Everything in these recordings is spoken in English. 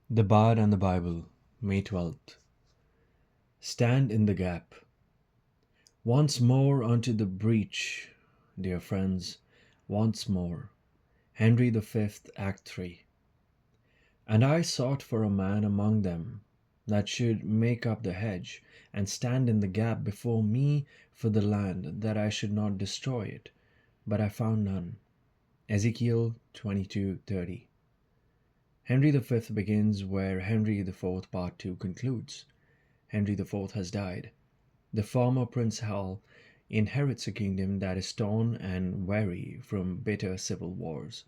The Bard and the Bible, May 12th. Stand in the gap. Once more unto the breach, dear friends, once more. Henry V, Act 3. And I sought for a man among them that should make up the hedge, and stand in the gap before me for the land, that I should not destroy it. But I found none. Ezekiel 22:30. Henry V begins where Henry IV Part 2 concludes. Henry IV has died. The former Prince Hal inherits a kingdom that is torn and weary from bitter civil wars.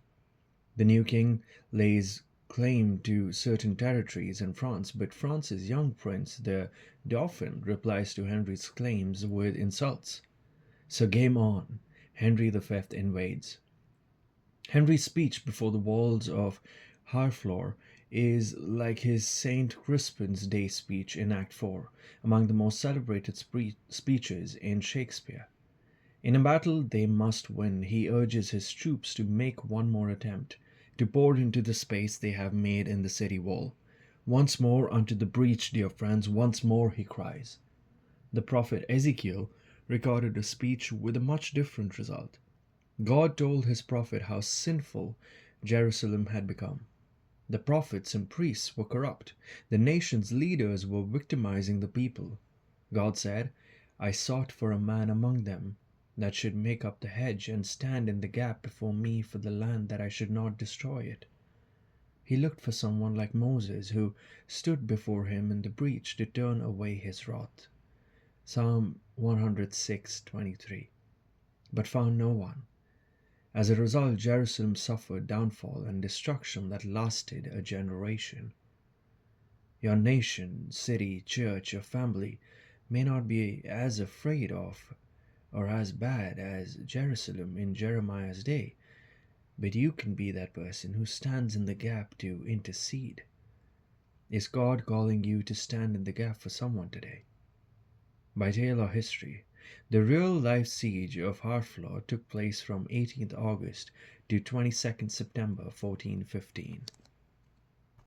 The new king lays claim to certain territories in France, but France's young prince, the Dauphin, replies to Henry's claims with insults. So game on. Henry V invades. Henry's speech before the walls of Harfleur is like his St. Crispin's Day speech in Act 4, among the most celebrated speeches in Shakespeare. In a battle they must win, he urges his troops to make one more attempt, to pour into the space they have made in the city wall. Once more unto the breach, dear friends, once more, he cries. The prophet Ezekiel recorded a speech with a much different result. God told his prophet how sinful Jerusalem had become. The prophets and priests were corrupt. The nation's leaders were victimizing the people. God said, I sought for a man among them that should make up the hedge and stand in the gap before me for the land, that I should not destroy it. He looked for someone like Moses, who stood before him in the breach to turn away his wrath. Psalm 106:23. But found no one. As a result, Jerusalem suffered downfall and destruction that lasted a generation. Your nation, city, church, or family may not be as afraid of or as bad as Jerusalem in Jeremiah's day, but you can be that person who stands in the gap to intercede. Is God calling you to stand in the gap for someone today? By tale or history, the real-life siege of Harfleur took place from 18th August to 22nd September 1415.